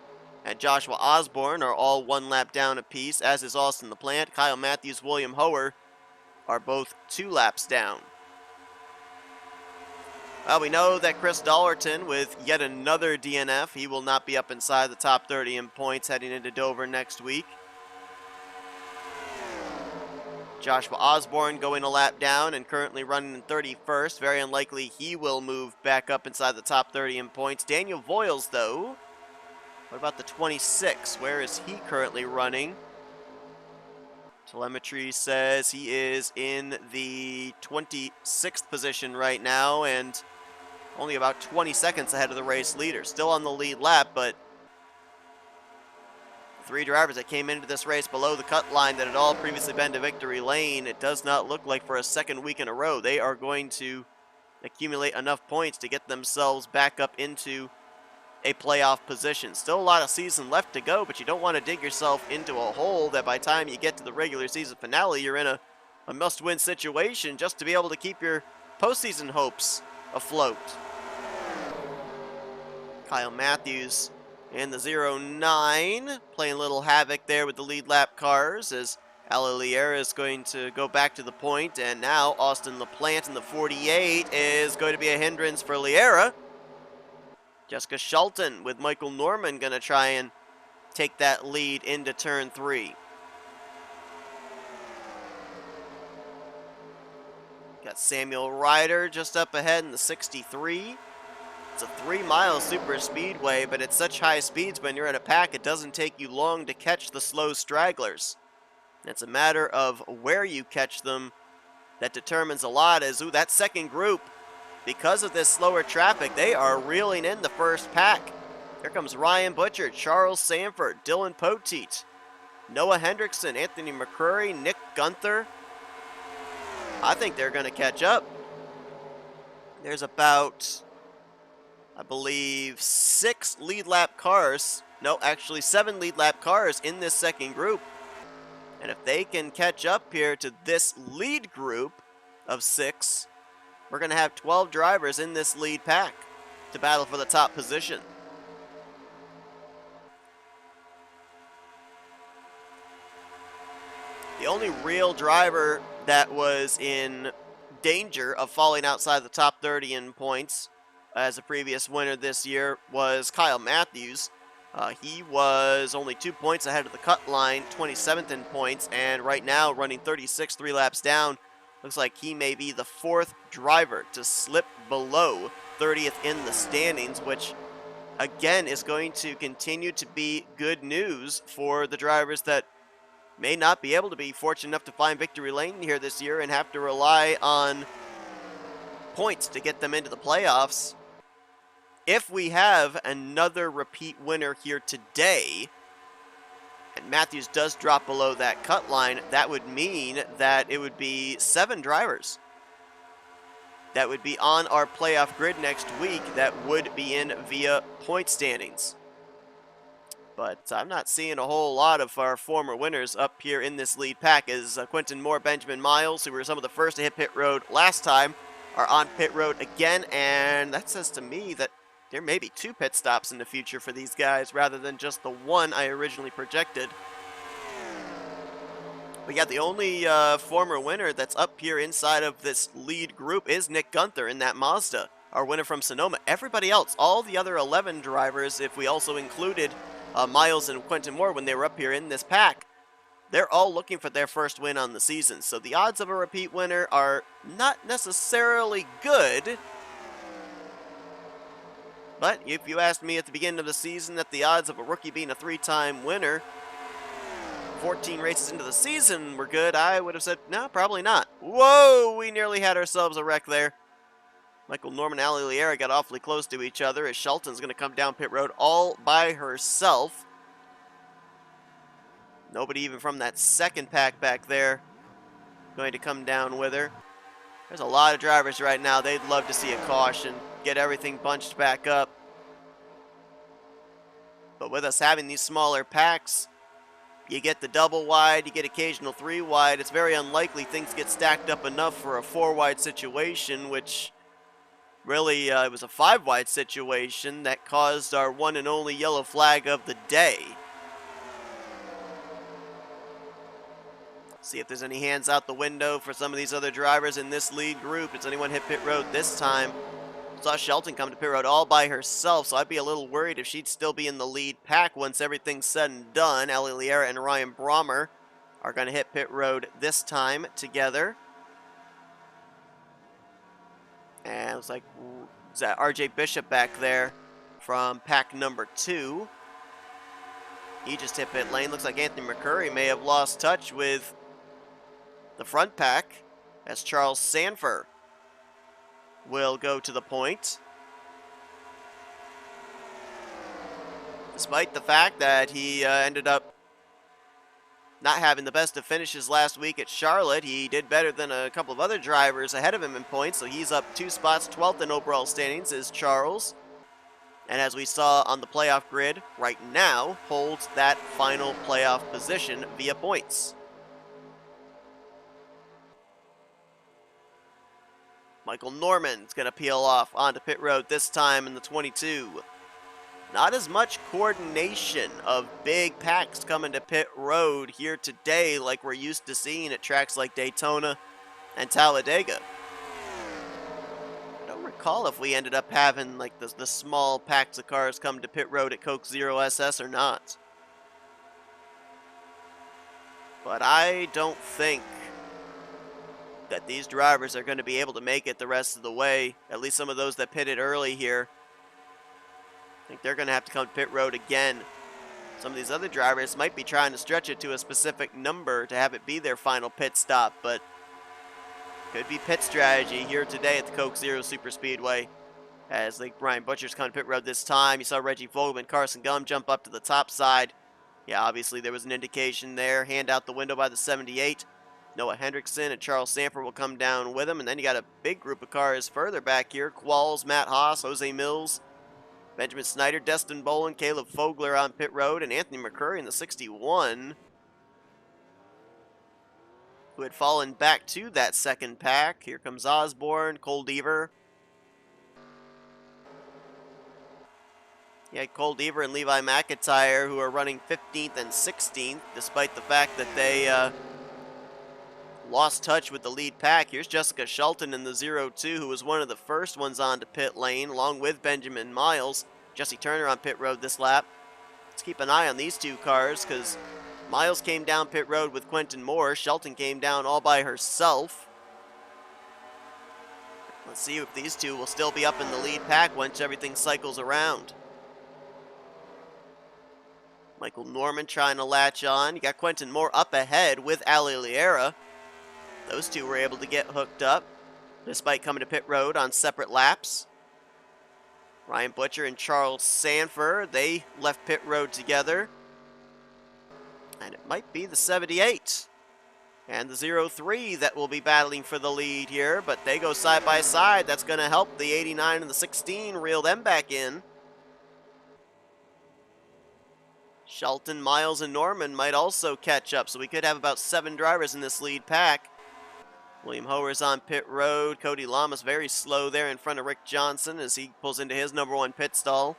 and Joshua Osborne are all 1 lap down apiece, as is Austin LaPlante. Kyle Matthews, William Hoer are both 2 laps down. Well, we know that Chris Dollerton, with yet another DNF, he will not be up inside the top 30 in points heading into Dover next week. Joshua Osborne going a lap down and currently running in 31st. Very unlikely he will move back up inside the top 30 in points. Daniel Voiles, though, what about the 26? Where is he currently running? Telemetry says he is in the 26th position right now and only about 20 seconds ahead of the race leader. Still on the lead lap, but 3 drivers that came into this race below the cut line that had all previously been to victory lane, it does not look like for a second week in a row they are going to accumulate enough points to get themselves back up into a playoff position. Still a lot of season left to go, but you don't want to dig yourself into a hole that by the time you get to the regular season finale, you're in a must-win situation just to be able to keep your postseason hopes afloat. Kyle Matthews in the 09, playing a little havoc there with the lead lap cars as Ali Liera is going to go back to the point, and now Austin LaPlante in the 48 is going to be a hindrance for Liera. Jessica Shelton with Michael Norman going to try and take that lead into turn 3. Got Samuel Ryder just up ahead in the 63. It's a 3-mile super speedway, but at such high speeds when you're in a pack, it doesn't take you long to catch the slow stragglers. It's a matter of where you catch them that determines a lot. As that second group, because of this slower traffic, they are reeling in the first pack. Here comes Ryan Butcher, Charles Sanford, Dylan Poteet, Noah Hendrickson, Anthony McCrory, Nick Gunther. I think they're going to catch up. There's about, I believe, 6 lead lap cars. No, actually 7 lead lap cars in this second group. And if they can catch up here to this lead group of 6, we're going to have 12 drivers in this lead pack to battle for the top position. The only real driver that was in danger of falling outside the top 30 in points as a previous winner this year was Kyle Matthews. He was only 2 points ahead of the cut line, 27th in points, and right now running 36, 3 laps down. Looks like he may be the 4th driver to slip below 30th in the standings, which again is going to continue to be good news for the drivers that may not be able to be fortunate enough to find victory lane here this year and have to rely on points to get them into the playoffs. If we have another repeat winner here today, and Matthews does drop below that cut line, that would mean that it would be 7 drivers that would be on our playoff grid next week that would be in via point standings. But I'm not seeing a whole lot of our former winners up here in this lead pack, as Quentin Moore, Benjamin Miles, who were some of the first to hit pit road last time, are on pit road again, and that says to me that there may be 2 pit stops in the future for these guys rather than just the one I originally projected. But yeah, the only former winner that's up here inside of this lead group is Nick Gunther in that Mazda, our winner from Sonoma. Everybody else, all the other 11 drivers, if we also included Miles and Quentin Moore when they were up here in this pack, they're all looking for their first win on the season. So the odds of a repeat winner are not necessarily good. But if you asked me at the beginning of the season that the odds of a rookie being a 3-time winner 14 races into the season were good, I would have said, no, probably not. Whoa, we nearly had ourselves a wreck there. Michael Norman and Ali Liera got awfully close to each other as Shelton's going to come down pit road all by herself. Nobody even from that second pack back there going to come down with her. There's a lot of drivers right now. They'd love to see a caution, get everything bunched back up. But with us having these smaller packs, you get the double wide, you get occasional 3 wide. It's very unlikely things get stacked up enough for a 4 wide situation, which really it was a 5 wide situation that caused our one and only yellow flag of the day. See if there's any hands out the window for some of these other drivers in this lead group. Does anyone hit pit road this time? Saw Shelton come to pit road all by herself, so I'd be a little worried if she'd still be in the lead pack once everything's said and done. Ali Liera and Ryan Brommer are going to hit pit road this time together. And it looks like is that RJ Bishop back there from pack number 2. He just hit pit lane. Looks like Anthony McCurry may have lost touch with the front pack as Charles Sanford will go to the point. Despite the fact that he ended up not having the best of finishes last week at Charlotte, he did better than a couple of other drivers ahead of him in points, so he's up 2 spots. 12th in overall standings is Charles. And as we saw on the playoff grid, right now holds that final playoff position via points. Michael Norman's going to peel off onto pit road this time in the 22. Not as much coordination of big packs coming to pit road here today like we're used to seeing at tracks like Daytona and Talladega. I don't recall if we ended up having like the small packs of cars come to pit road at Coke Zero SS or not. But I don't think that these drivers are going to be able to make it the rest of the way, at least some of those that pitted early here. I think they're going to have to come to pit road again. Some of these other drivers might be trying to stretch it to a specific number to have it be their final pit stop, but could be pit strategy here today at the Coke Zero Super Speedway. As like Brian Butcher's coming to pit road this time. You saw Reggie Fogelman, Carson Gum jump up to the top side. Yeah, obviously there was an indication there. Hand out the window by the 78. Noah Hendrickson and Charles Sanford will come down with him. And then you got a big group of cars further back here. Qualls, Matt Haas, Jose Mills, Benjamin Snyder, Destin Bolin, Caleb Fogler on pit road, and Anthony McCurry in the 61, who had fallen back to that second pack. Here comes Osborne, Cole Deaver. Yeah, Cole Deaver and Levi McIntyre, who are running 15th and 16th, despite the fact that they lost touch with the lead pack. Here's Jessica Shelton in the 0-2, who was one of the first ones onto pit lane, along with Benjamin Miles. Jesse Turner on pit road this lap. Let's keep an eye on these two cars, because Miles came down pit road with Quentin Moore. Shelton came down all by herself. Let's see if these two will still be up in the lead pack once everything cycles around. Michael Norman trying to latch on. You got Quentin Moore up ahead with Ali Liera. Those two were able to get hooked up, despite coming to pit road on separate laps. Ryan Butcher and Charles Sanford, they left pit road together. And it might be the 78 and the 0-3 that will be battling for the lead here, but they go side by side. That's going to help the 89 and the 16 reel them back in. Shelton, Miles, and Norman might also catch up, so we could have about 7 drivers in this lead pack. William Hoer's on pit road. Cody Lamas very slow there in front of Rick Johnson as he pulls into his number 1 pit stall.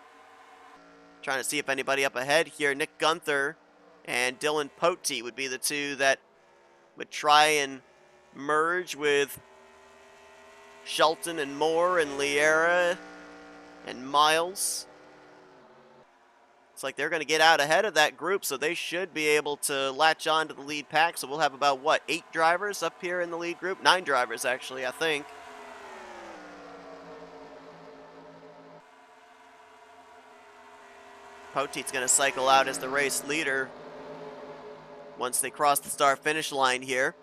Trying to see if anybody up ahead here. Nick Gunther and Dylan Pote would be the two that would try and merge with Shelton and Moore and Liera and Miles. It's like they're going to get out ahead of that group, so they should be able to latch on to the lead pack. So we'll have about, what, 8 drivers up here in the lead group? 9 drivers, actually, I think. Poteet's going to cycle out as the race leader once they cross the start-finish line here.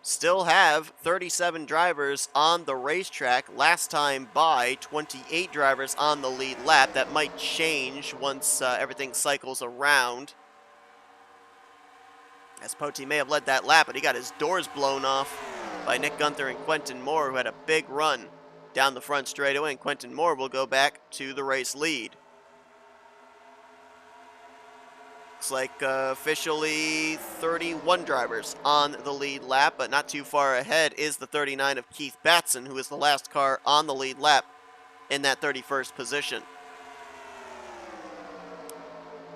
Still have 37 drivers on the racetrack. Last time by 28 drivers on the lead lap. That might change once everything cycles around, as Pote may have led that lap, but he got his doors blown off by Nick Gunther and Quentin Moore, who had a big run down the front straightaway, and Quentin Moore will go back to the race lead. Looks like officially 31 drivers on the lead lap, but not too far ahead is the 39 of Keith Batson, who is the last car on the lead lap in that 31st position.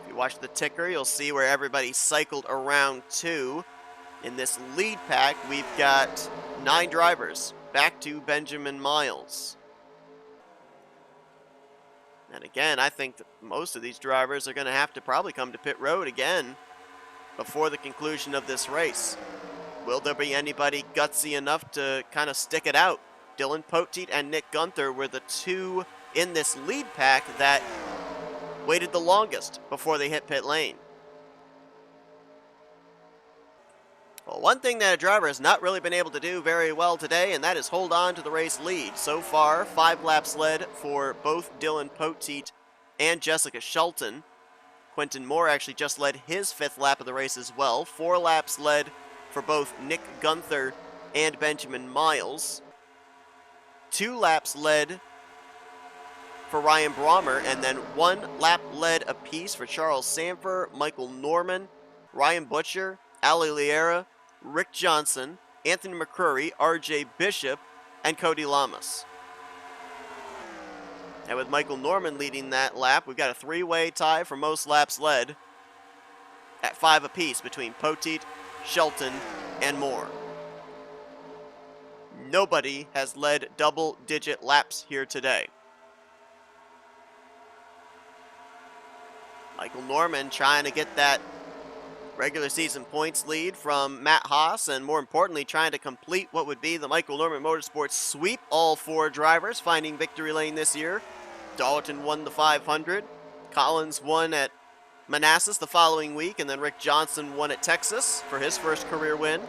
If you watch the ticker, you'll see where everybody cycled around to. In this lead pack, we've got 9 drivers. Back to Benjamin Miles. And again, I think that most of these drivers are going to have to probably come to pit road again before the conclusion of this race. Will there be anybody gutsy enough to kind of stick it out? Dylan Poteet and Nick Gunther were the 2 in this lead pack that waited the longest before they hit pit lane. Well, one thing that a driver has not really been able to do very well today, and that is hold on to the race lead. So far, 5 laps led for both Dylan Poteet and Jessica Shelton. Quentin Moore actually just led his 5th lap of the race as well. 4 laps led for both Nick Gunther and Benjamin Miles. 2 laps led for Ryan Brommer, and then 1 lap led apiece for Charles Sanford, Michael Norman, Ryan Butcher, Ali Liera, Rick Johnson, Anthony McCrory, RJ Bishop, and Cody Lamas. And with Michael Norman leading that lap, we've got a 3-way tie for most laps led at 5 apiece between Poteet, Shelton, and Moore. Nobody has led double-digit laps here today. Michael Norman trying to get that regular season points lead from Matt Haas, and more importantly, trying to complete what would be the Michael Norman Motorsports sweep. All 4 drivers finding victory lane this year. Dollarton won the 500. Collins won at Manassas the following week, and then Rick Johnson won at Texas for his first career win.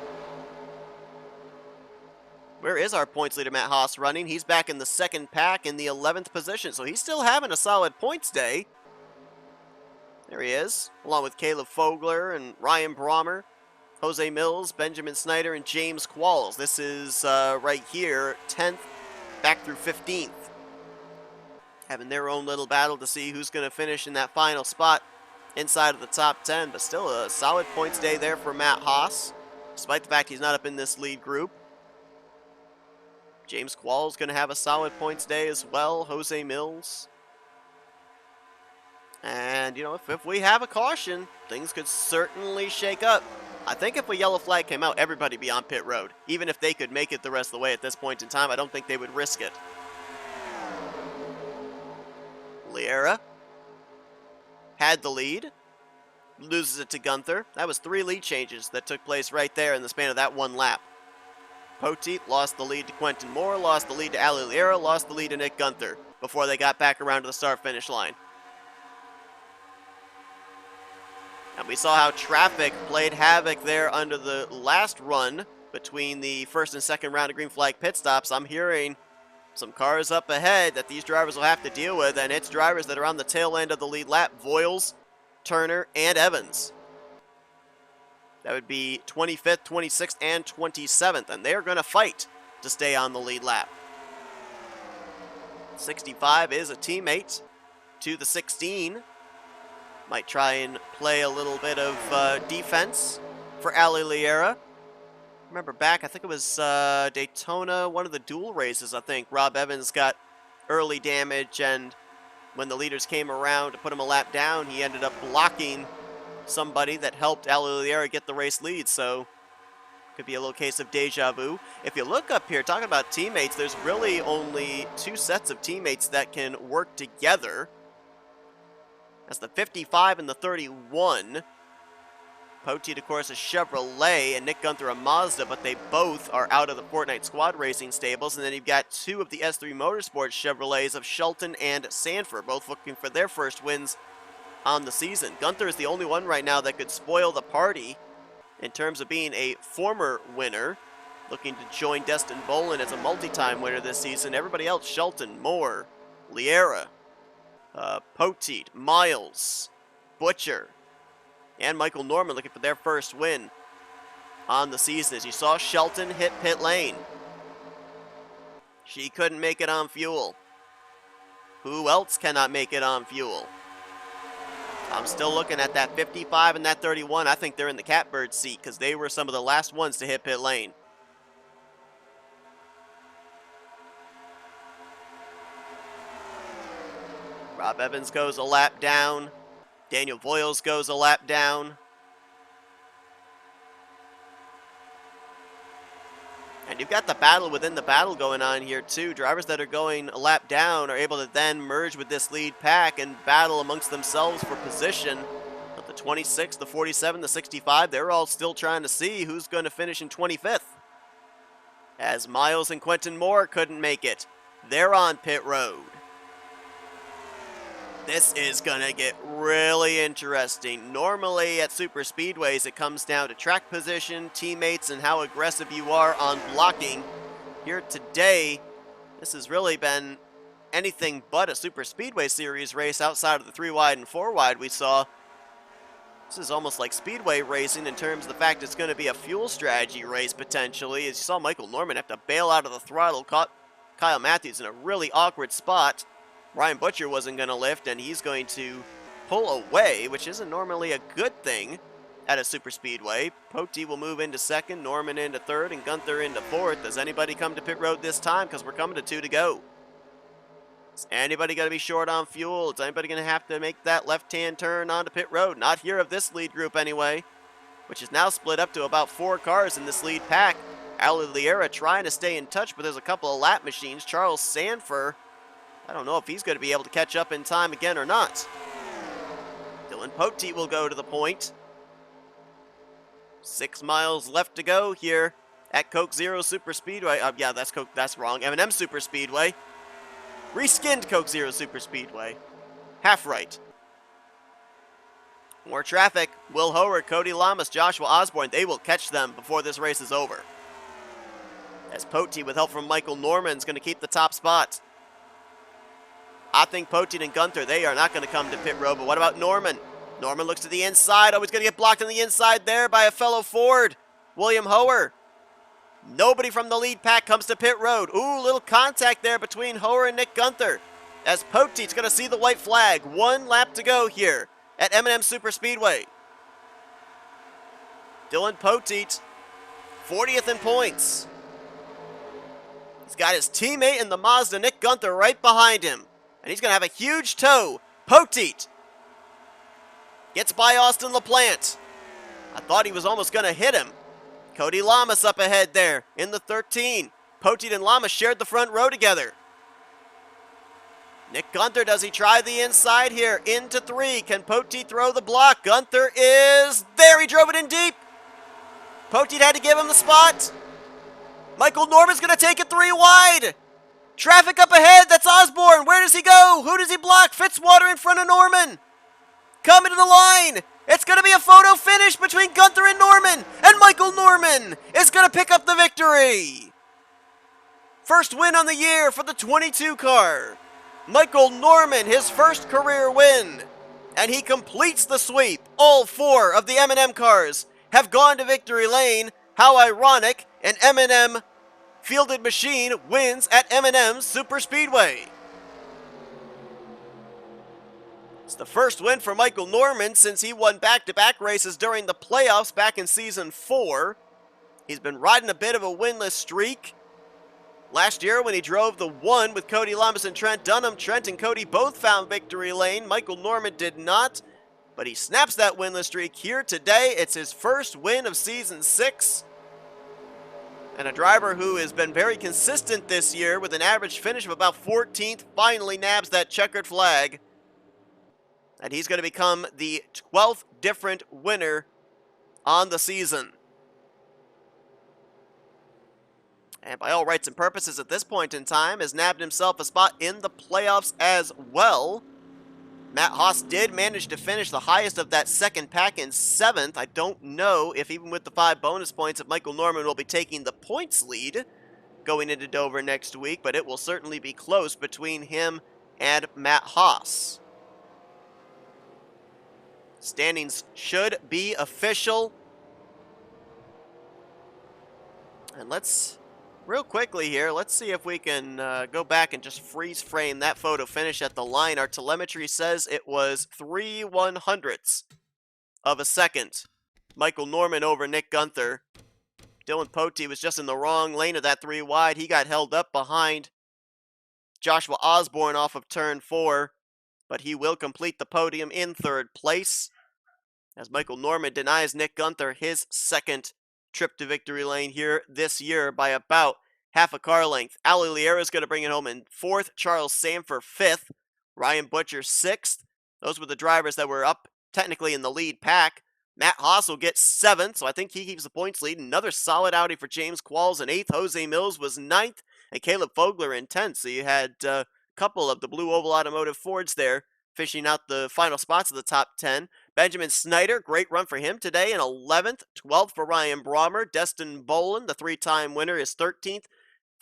Where is our points leader, Matt Haas, running? He's back in the 2nd pack in the 11th position, so he's still having a solid points day. There he is, along with Caleb Fogler and Ryan Brommer, Jose Mills, Benjamin Snyder, and James Qualls. This is right here, 10th back through 15th. Having their own little battle to see who's going to finish in that final spot inside of the top 10. But still a solid points day there for Matt Haas, despite the fact he's not up in this lead group. James Qualls going to have a solid points day as well. Jose Mills. And, you know, if we have a caution, things could certainly shake up. I think if a yellow flag came out, everybody would be on pit road. Even if they could make it the rest of the way at this point in time, I don't think they would risk it. Liera had the lead. Loses it to Gunther. That was 3 lead changes that took place right there in the span of that 1 lap. Poteet lost the lead to Quentin Moore, lost the lead to Ali Liera, lost the lead to Nick Gunther before they got back around to the start-finish line. And we saw how traffic played havoc there under the last run between the 1st and 2nd round of green flag pit stops. I'm hearing some cars up ahead that these drivers will have to deal with, and it's drivers that are on the tail end of the lead lap: Voiles, Turner, and Evans. That would be 25th, 26th, and 27th, and they're going to fight to stay on the lead lap. 65 is a teammate to the 16. Might try and play a little bit of defense for Ali Liera. Remember back, I think it was Daytona, one of the dual races, I think. Rob Evans got early damage, and when the leaders came around to put him a lap down, he ended up blocking somebody that helped Ali Liera get the race lead, so could be a little case of deja vu. If you look up here, talking about teammates, there's really only 2 sets of teammates that can work together. That's the 55 and the 31. Poteet, of course, a Chevrolet, and Nick Gunther a Mazda, but they both are out of the Fortnite Squad Racing stables. And then you've got 2 of the S3 Motorsports Chevrolets of Shelton and Sanford, both looking for their first wins on the season. Gunther is the only one right now that could spoil the party in terms of being a former winner, looking to join Destin Bolin as a multi-time winner this season. Everybody else, Shelton, Moore, Liera, Poteet, Miles, Butcher, and Michael Norman looking for their first win on the season. As you saw, Shelton hit pit lane. She couldn't make it on fuel. Who else cannot make it on fuel? I'm still looking at that 55 and that 31. I think they're in the catbird seat because they were some of the last ones to hit pit lane. Rob Evans goes a lap down. Daniel Voiles goes a lap down. And you've got the battle within the battle going on here too. Drivers that are going a lap down are able to then merge with this lead pack and battle amongst themselves for position. But the 26, the 47, the 65, they're all still trying to see who's going to finish in 25th. As Miles and Quentin Moore couldn't make it, they're on pit road. This is going to get really interesting. Normally at super speedways, it comes down to track position, teammates, and how aggressive you are on blocking. Here today, this has really been anything but a super speedway series race outside of the 3 wide and 4 wide we saw. This is almost like speedway racing in terms of the fact it's going to be a fuel strategy race potentially. As you saw Michael Norman have to bail out of the throttle, caught Kyle Matthews in a really awkward spot. Ryan Butcher wasn't going to lift, and he's going to pull away, which isn't normally a good thing at a super speedway. Poteet will move into second, Norman into third, and Gunther into fourth. Does anybody come to pit road this time? Because we're coming to 2 to go. Is anybody going to be short on fuel? Is anybody going to have to make that left-hand turn onto pit road? Not here of this lead group anyway, which is now split up to about 4 cars in this lead pack. Ali Liera trying to stay in touch, but there's a couple of lap machines. Charles Sanford, I don't know if he's going to be able to catch up in time again or not. Dylan Poteet will go to the point. 6 miles left to go here at Coke Zero Super Speedway. Yeah, that's wrong. M&M Super Speedway. Reskinned Coke Zero Super Speedway. Half right. More traffic. Will Howard, Cody Lamas, Joshua Osborne, they will catch them before this race is over. As Poteet, with help from Michael Norman, is going to keep the top spot. I think Poteet and Gunther, they are not going to come to pit road, but what about Norman? Norman looks to the inside. Oh, he's going to get blocked on the inside there by a fellow Ford, William Hoer. Nobody from the lead pack comes to pit road. Ooh, little contact there between Hoer and Nick Gunther. As Poteet's going to see the white flag. 1 lap to go here at M&M Super Speedway. Dylan Poteet, 40th in points. He's got his teammate in the Mazda, Nick Gunther, right behind him. And he's going to have a huge tow. Poteet gets by Austin LaPlante. I thought he was almost going to hit him. Cody Lamas up ahead there in the 13. Poteet and Lamas shared the front row together. Nick Gunther, does he try the inside here? Into 3. Can Poteet throw the block? Gunther is there. He drove it in deep. Poteet had to give him the spot. Michael Norman's going to take it 3 wide. Traffic up ahead, that's Osborne. Where does he go? Who does he block? Fitzwater in front of Norman. Coming to the line. It's going to be a photo finish between Gunther and Norman. And Michael Norman is going to pick up the victory. First win on the year for the 22 car. Michael Norman, his first career win. And he completes the sweep. All 4 of the M&M cars have gone to victory lane. How ironic, an M&M fielded machine wins at M&M Super Speedway. It's the first win for Michael Norman since he won back-to-back races during the playoffs back in Season 4. He's been riding a bit of a winless streak. Last year when he drove the 1 with Cody Lamas and Trent Dunham, Trent and Cody both found victory lane. Michael Norman did not, but he snaps that winless streak here today. It's his first win of Season 6. And a driver who has been very consistent this year with an average finish of about 14th finally nabs that checkered flag. And he's going to become the 12th different winner on the season. And by all rights and purposes at this point in time, has nabbed himself a spot in the playoffs as well. Matt Haas did manage to finish the highest of that second pack in 7th. I don't know if even with the 5 bonus points, if Michael Norman will be taking the points lead going into Dover next week, but it will certainly be close between him and Matt Haas. Standings should be official. And let's, real quickly here, let's see if we can go back and just freeze frame that photo finish at the line. Our telemetry says it was 3/100ths of a second. Michael Norman over Nick Gunther. Dylan Pote was just in the wrong lane of that 3 wide. He got held up behind Joshua Osborne off of turn 4, but he will complete the podium in 3rd place as Michael Norman denies Nick Gunther his second trip to victory lane here this year by about half a car length. Ali Liera is going to bring it home in 4th, Charles Sanford 5th, Ryan Butcher 6th. Those were the drivers that were up technically in the lead pack. Matt Haas will get 7th, so I think he keeps the points lead. Another solid outing for James Qualls in 8th. Jose Mills was 9th, and Caleb Fogler in 10th. So you had a couple of the Blue Oval Automotive Fords there fishing out the final spots of the top 10. Benjamin Snyder, great run for him today in 11th. 12th for Ryan Brommer. Destin Bolin, the 3-time winner, is 13th.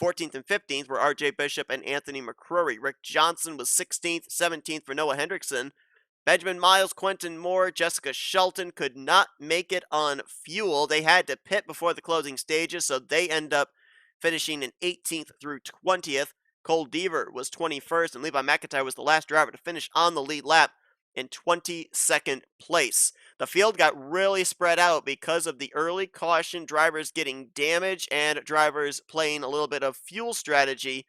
14th and 15th were R.J. Bishop and Anthony McCrory. Rick Johnson was 16th. 17th for Noah Hendrickson. Benjamin Miles, Quentin Moore, Jessica Shelton could not make it on fuel. They had to pit before the closing stages, so they end up finishing in 18th through 20th. Cole Deaver was 21st, and Levi McIntyre was the last driver to finish on the lead lap in 22nd place. The field got really spread out because of the early caution, drivers getting damaged, and drivers playing a little bit of fuel strategy.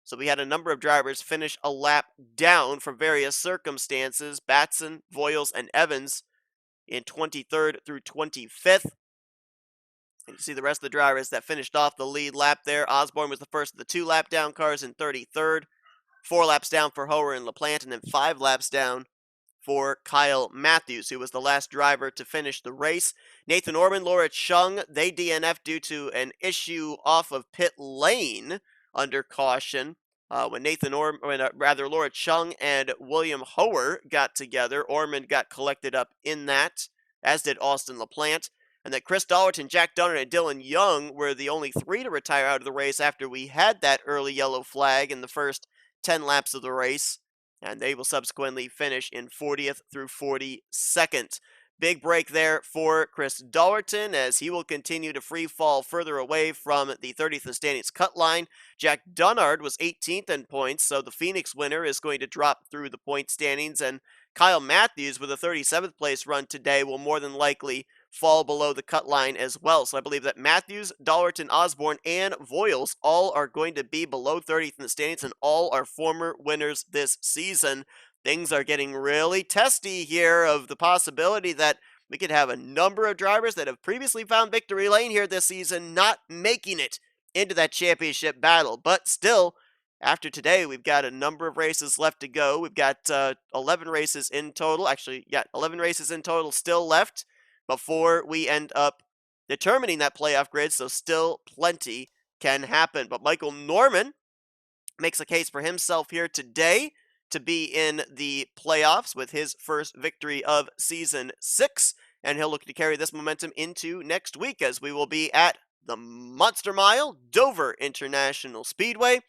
So we had a number of drivers finish a lap down for various circumstances. Batson, Voiles, and Evans in 23rd through 25th. And you see the rest of the drivers that finished off the lead lap there. Osborne was the first of the 2 lap down cars in 33rd. 4 laps down for Hoer and LaPlante, and then 5 laps down for Kyle Matthews, who was the last driver to finish the race. Nathan Orman, Laura Chung, they DNF'd due to an issue off of pit lane under caution. When Laura Chung and William Hoer got together, Orman got collected up in that, as did Austin LaPlante. And that Chris Dollerton, Jack Dunner, and Dylan Young were the only 3 to retire out of the race after we had that early yellow flag in the first 10 laps of the race. And they will subsequently finish in 40th through 42nd. Big break there for Chris Dollerton as he will continue to free fall further away from the 30th in standings cut line. Jack Dunnard was 18th in points, so the Phoenix winner is going to drop through the point standings. And Kyle Matthews with a 37th place run today will more than likely fall below the cut line as well. So I believe that Matthews, Dollerton, Osborne, and Voiles all are going to be below 30th in the standings, and all are former winners this season. Things are getting really testy here of the possibility that we could have a number of drivers that have previously found victory lane here this season not making it into that championship battle. But still, after today, we've got a number of races left to go. We've got 11 races in total. 11 races in total still left before we end up determining that playoff grid, so still plenty can happen. But Michael Norman makes a case for himself here today to be in the playoffs with his first victory of Season 6, and he'll look to carry this momentum into next week as we will be at the Monster Mile, Dover International Speedway,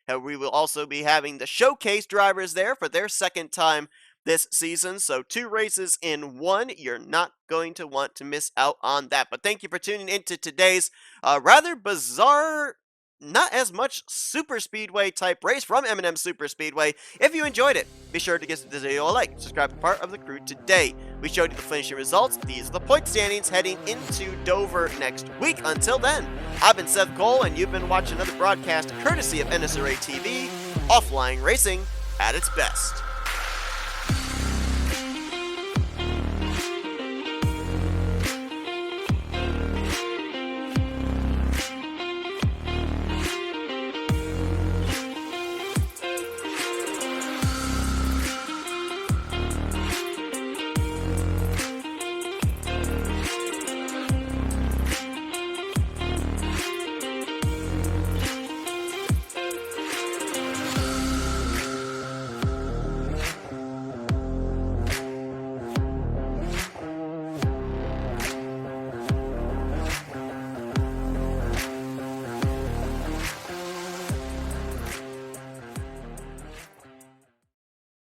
and we will also be having the showcase drivers there for their second time this season, so 2 races in 1. You're not going to want to miss out on that. But thank you for tuning into today's rather bizarre not as much super speedway type race from M&M's Super Speedway. If you enjoyed it, be sure to give this video a like, subscribe to be part of the crew today. We showed you the finishing results, these are the point standings heading into Dover next week. Until then, I've been Seth Cole, and you've been watching another broadcast courtesy of NNSCRA TV, offline racing at its best.